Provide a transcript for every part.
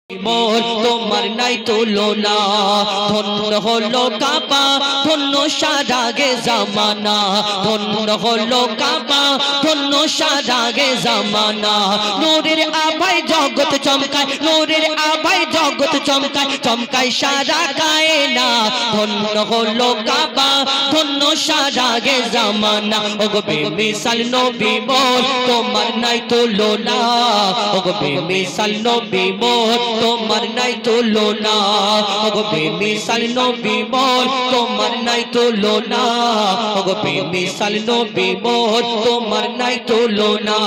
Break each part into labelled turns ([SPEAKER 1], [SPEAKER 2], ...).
[SPEAKER 1] মোর তোমার নাই তুলনা ধন্য হলো কাবা ধন্য সারাগে জামানা ধন্য হলো কাবা ধন্য সারাগে জামানা নূরের আভায় জগৎ চমকায় নূরের আভায় জগৎ চমকায় চমকায় সারা কায়না ধন্য হলো কাবা ধন্য সারাগে জামানা ওগো বেমিসাল নবী মোর তোমার নাই তুলনা ওগো বেমিসাল নবী মোর তোমার নাই তুলনা ওগো বেমিসাল নবী মোর তোমার নাই তুলনা ওগো বেমিসাল নবী মোর তোমার নাই তুলনা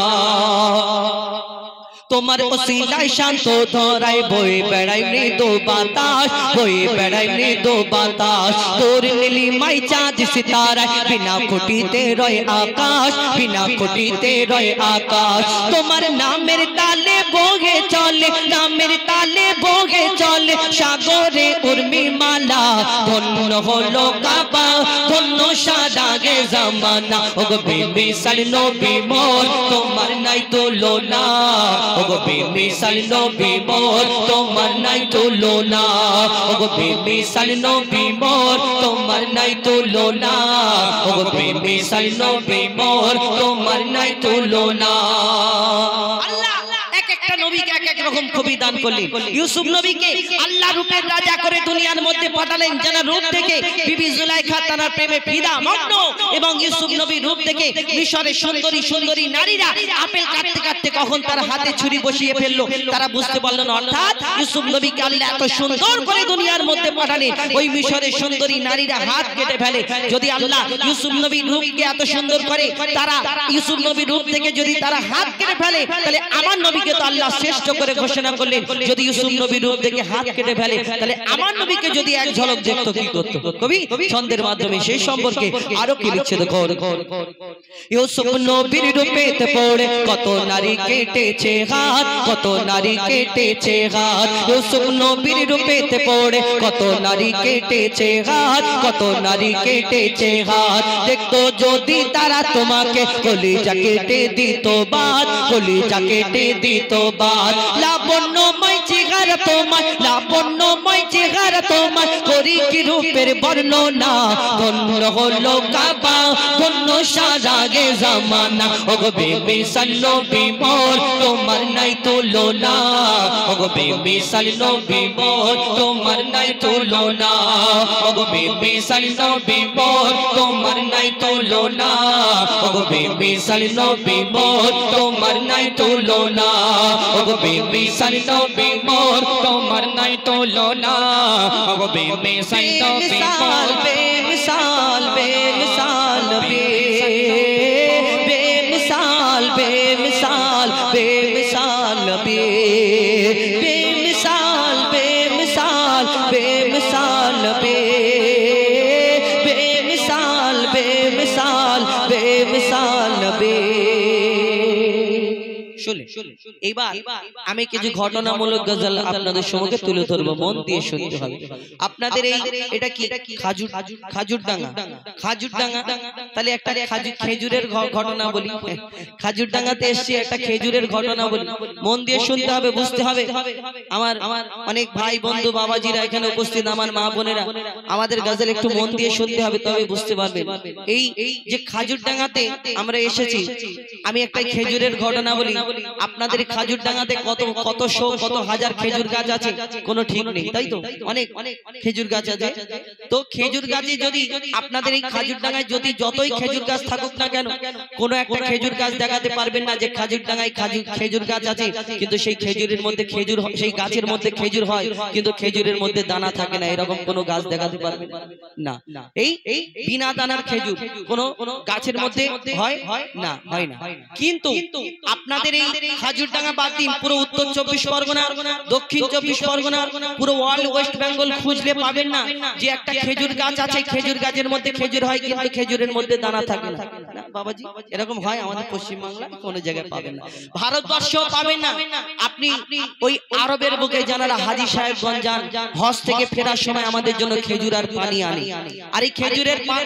[SPEAKER 1] তোমার ওসিলায় শান্ত ধরায় বয়ে বেড়ায় মৃদু বাতাস বয়ে বেড়ায় মৃদু বাতাস তোর নীলিমায় চাঁদ সিতারায় বিনা খুঁটিতে রয় আকাশ বিনা খুঁটিতে রয় আকাশ তোমার নামের তালে বহে চলে নামের তালে বহে চলে সাগরে উর্মি মালা ধন্য হলো কাবা ধন্য সারাগে জামানা ওগো বেমিসাল নবী মোর তোমার নাই তুলনা ওগো বেমিসাল নবী মোর তোমার নাই তুলনা ওগো বেমিসাল নবী মোর তোমার নাই তুলনা ওগো বেমিসাল নবী মোর তোমার নাই তুলনা আল্লাহ এক একটা নবীকে এক এক রকম কবি দান করলেন ইউসুফ নবীকে আল্লাহ রূপের রাজা করে দুনিয়ার মধ্যে পাঠালেন যেন রূপ থেকে বিবি জুলাইখা তার প্রেমে ফিদা মগ্ন এবং ইউসুফ নবী রূপ থেকে মিশরের সুন্দরী সুন্দরী নারীরা আপেল কাটতে কাটতে কখন তার হাতে ছুরি বসিয়ে ফেললো তারা বুঝতে পারলো না অর্থাৎ ইউসুফ নবীকে আল্লাহ এত সুন্দর করে দুনিয়ার মধ্যে পাঠালেন ওই মিশরের সুন্দরী নারীরা হাত কেটে ফেলে যদি আল্লাহ ইউসুফ নবীর রূপকে এত সুন্দর করে তারা ইউসুফ নবীর রূপ থেকে যদি তারা হাত কেটে ফেলে তাহলে আমার নবীকে তো আল্লাহ শ্রেষ্ঠ করে ঘোষণা করলেন যদি ইউসুফ নবীর রূপ থেকে হাত কেটে ফেলে তাহলে আমার নবীকে যদি এক ঝলক দেখতো কি করতো কবি ছন্দের মাধ্যমে সেই সম্পর্কে আরো কি লিখছে দেখো ইউসুফ নবীর রূপেতে পড়ে কত নারী কেটেছে হাত কত নারী কেটেছে হাত ইউসুফ নবীর রূপেতে পড়ে কত নারী কেটেছে হাত কত নারী কেটেছে হাত দেখতো যদি তারা তোমাকে কলিজা কেটে দিত বাদ কলিজা কেটে দিত বাদ লাবণ্যময় চেহারা তোমার লাবণ্যময় চেহারা তোমার করি কি রূপের বর্ণনা ধন্য হলো কাবা ধন্য সারাগে জামানা ওগো বেমিসাল নবী মোর তোমার নাই তুলনা ওগো বেমিসাল নবী মোর তোমার নাই তুলনা ওগো বেমিসাল নবী মোর তোমার নাই তুলনা ওগো বেমিসাল নবী মোর তোমার নাই তুলনা ওগো বেমিসাল নবী মোর তোমার নাই তুলনা ওগো বেমিসাল নবী মোর বেমিসাল বেমিসাল বেমিসাল বেমিসাল বেমিসাল বেমিসাল বেমিসাল বেমিসাল বেমিসাল বেমিসাল বেমিসাল শুনে এইবার আমি কিছু ঘটনামূলক গজল আপনাদের সম্মুখে তুলে ধরবো মন দিয়ে শুনতে হবে আপনাদের এই এটা কি খাজুরডাঙ্গা খাজুরডাঙ্গা তাহলে একটা খেজুরের ঘটনা বলি খাজুরডাঙ্গাতে এসেছি একটা খেজুরের ঘটনা বলি মন দিয়ে শুনতে হবে বুঝতে হবে আমার অনেক ভাই বন্ধু বাবাজিরা এখানে উপস্থিত আমার মা বোনেরা আমাদের গজল একটু মন দিয়ে শুনতে হবে তবে বুঝতে পারবেন এই যে খাজুরডাঙ্গাতে আমরা এসেছি আমি একটা খেজুরের ঘটনা বলি আপনাদের খাজুরডাঙ্গাতে কত কত শো কত হাজার খেজুর গাছ আছে কোনো ঠিক নেই তাই তো অনেক খেজুর গাছ আছে তো খেজুর গাছে যদি আপনাদের এই খাজুরডাঙ্গায় যদি যতই খেজুর গাছ থাকুক না কেন কোনো একটা খেজুর গাছ দেখাতে পারবেন না যে খাজুরডাঙ্গায় খেজুর গাছ আছে কিন্তু সেই খেজুরের মধ্যে খেজুর সেই গাছের মধ্যে খেজুর হয় কিন্তু খেজুরের মধ্যে দানা থাকে না এরকম কোনো গাছ দেখাতে পারবেন না এই বিনা দানার খেজুর কোনো গাছের মধ্যে হয় না হয় না কিন্তু আপনাদের এই খাজুরডাঙ্গা বাদ দিন পুরো উত্তর 24 পরগনা দক্ষিণ 24 পরগনা পুরো ওয়ার্ল্ড ওয়েস্ট বেঙ্গল খুঁজলে পাবেন না যে একটা খেজুর গাছ আছে খেজুর গাছের মধ্যে খেজুর হয় কিন্তু খেজুরের মধ্যে দানা থাকে না বাবাজি এরকম হয় আমাদের পশ্চিম বাংলায় কোন জায়গায় পাবেন না, ভারতবর্ষেও পাবেন না। আপনি ওই আরবের বুকে যারা হাজী সাহেবগঞ্জ যান, হজ থেকে ফেরার সময় আমাদের জন্য খেজুর আর পানি আনে, আর এই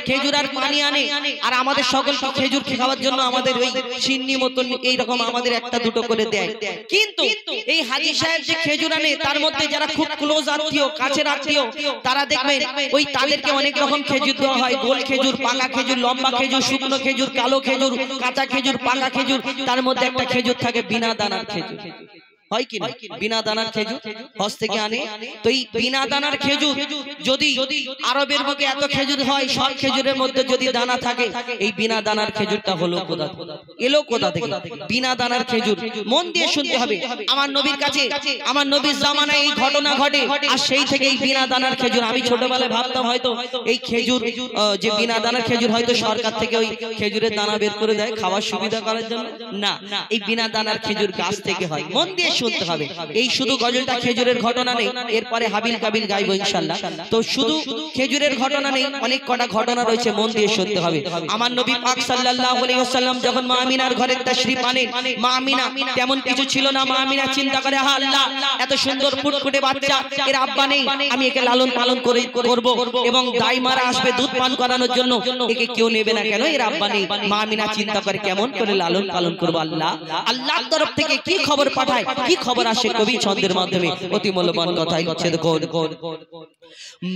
[SPEAKER 1] খেজুর আর পানি আনে, আর আমাদের সকলকে খেজুর খাওয়ার জন্য আমাদের ওই চিন্নি মতন এইরকম আমাদের একটা দুটো করে দেয়। কিন্তু এই হাজী সাহেব যে খেজুর আনে তার মধ্যে যারা খুব ক্লোজ আত্মীয়, কাছের আত্মীয়, তারা দেখবেন ওই তাদেরকে অনেক রকম খেজুর দেওয়া হয়, গোল খেজুর, পাকা খেজুর, লম্বা খেজুর, শুকনো খেজুর, কালো খেজুর, কাঁচা খেজুর, পাকা খেজুর, তার মধ্যে একটা খেজুর থাকে বিনা দানার খেজুর, হয় কি না? বিনা দানার খেজুর হজ থেকে আনে। তো এই বিনা দানার খেজুর যদি আরবের বুকে এত খেজুর হয়, সব খেজুরের মধ্যে যদি দানা থাকে, এই বিনা দানার খেজুরটা হলো কোথা, এলো কোথা থেকে? বিনা দানার খেজুর। মন দিয়ে শুনতে হবে। আমার নবীর কাছে, আমার নবীর জামানায় এই ঘটনা ঘটে, আর সেই থেকে এই বিনা দানার খেজুর। আমি ছোটবেলায় ভাবতাম হয়তো এই খেজুর যে বিনা দানার খেজুর হয়তো সরকার থেকে ওই খেজুরের দানা বের করে দেয় খাওয়ার সুবিধা করার জন্য, না, এই বিনা দানার খেজুর গাছ থেকে হয়। মন দিয়ে শুনতে হবে। এই শুধু গজলটা খেজুরের ঘটনা নেই, এরপরে হাবিল কাবিল গাইবো ইনশাআল্লাহ। তো শুধু খেজুরের ঘটনা নেই, অনেক কটা ঘটনা রয়েছে, মন দিয়ে শুনতে হবে। আমার নবী পাক সাল্লাল্লাহু আলাইহি ওয়াসাল্লাম যখন মা আমিনার ঘরে তাশরীফ আনেন, মা আমিনা তেমন কিছু ছিল না। মা আমিনা চিন্তা করে, হ্যাঁ আল্লাহ, এত সুন্দর ফুটফুটে বাচ্চা, এর আব্বা নেই, আমি একে লালন পালন করব, এবং দাইমারা আসবে দুধ পান করানোর জন্য, একে কেউ নেবে না কেন, এর আব্বা নেই। মা আমিনা চিন্তা করে কেমন করে লালন পালন করব। আল্লাহর তরফ থেকে কি খবর পাঠায়, কি খবর আসে কবি ছন্দের মাধ্যমে, অতি মূল্যবান কথাই হচ্ছে।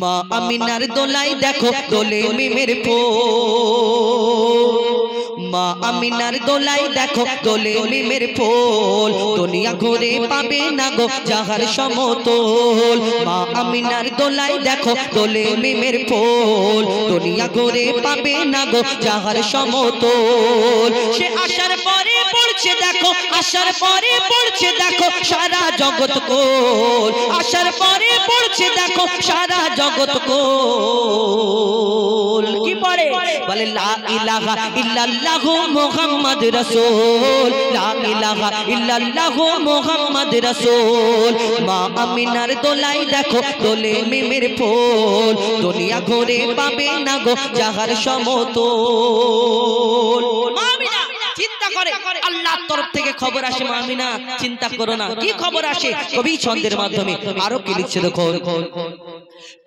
[SPEAKER 1] মা আমিনার দোলাই দেখো দোলে মিমের ফুল, মা আমিনার দোলাই দেখো দোলে মিমের ফুল, দুনিয়া ঘুরে পাবে না গো যাহার সমতল। মা আমিনার দোলাই দেখো দোলে মিমের ফুল, দুনিয়া ঘুরে পাবে না গো যাহার সমতল। সে আসার পরে পড়ছে দেখো, আসার পরে পড়ছে দেখো সারা জগৎ কোল, আসার পরে পড়ছে দেখো সারা জগৎ কোল। কি পড়ে? বলে লা ইলাহা ইল্লাল্লাহু মুহাম্মদ রাসূল, লা ইলাহা ইল্লাল্লাহু মুহাম্মদ রাসূল। মা আমিনার দোলাই দেখো দোলে মিমের ফুল, দুনিয়া ঘুরে পাবে না গো যাহার সমতল। মা আমিনা চিন্তা করে, আল্লাহর তরফ থেকে খবর আসে, মা আমিনা চিন্তা করো না। কি খবর আসে? কবি ছন্দের মাধ্যমে আরো কি লিখছে দেখো।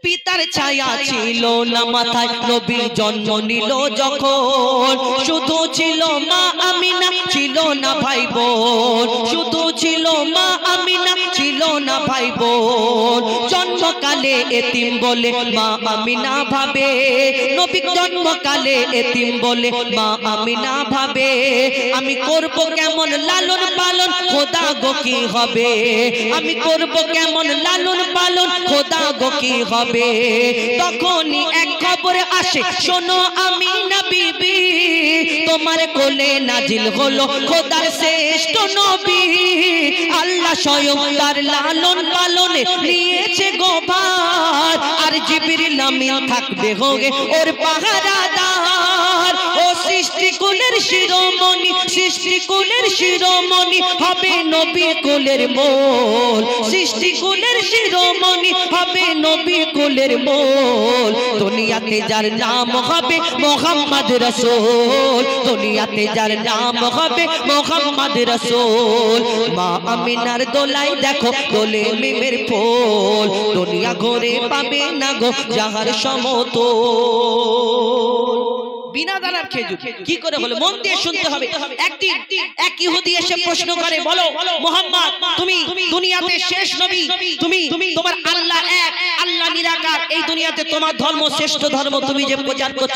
[SPEAKER 1] পিতার ছায়া ছিল না মাথায়, নবী জন্ম নিল যখন, শুধু ছিল মা আমিনা, ছিল না ভাই বোন, শুধু ছিল মা আমিনা, ছিল না ভাই বোন। জন্মকালে এতিম বলে মা আমিনা ভাবে, নবী জন্মকালে এতিম বলে মা আমিনা ভাবে, আমি করব কেমন লালন পালন, খোদা গো কি হবে, আমি করব কেমন লালন পালন, খোদা গো কি হবে। তখনই এক খবর আসে, শোনো আমিনা বিবি, তোমার কোলে নাজিল হলো খোদার শ্রেষ্ঠ নবী। আল্লাহ স্বয়ং তার লালন পালনে নিয়েছে গো ভার, আর জিবরিল আমিন থাকবে হোগে ওর পাহারাদার। ও সৃষ্টিকুলের শিরোমণি, সৃষ্টিকুলের শিরোমণি হবে নবী কুলের মোল, সৃষ্টিকুলের শিরোমণি হবে নবী কুলের মোল। দুনিয়াতে যার নাম হবে মুহাম্মদ রাসূল, দুনিয়াতে যার নাম হবে মুহাম্মদ রাসূল। মা আমিনার দোলাই দেখো দোলে মিমের ফুল, দুনিয়া ঘুরে পাবে না গো যাহার সমতল। বিনা দানার খেজুর কি করে হলো? মন দিয়ে শুনতে হবে। একদিন এক ইহুদি এসে প্রশ্ন করে, বলো মুহাম্মদ, তুমি দুনিয়াতে শেষ নবী, তুমি তোমার আল্লাহ এক, আল্লাহ নিরাকার, এই দুনিয়াতে তোমার ধর্ম শ্রেষ্ঠ ধর্ম, তুমি যে প্রচার করছো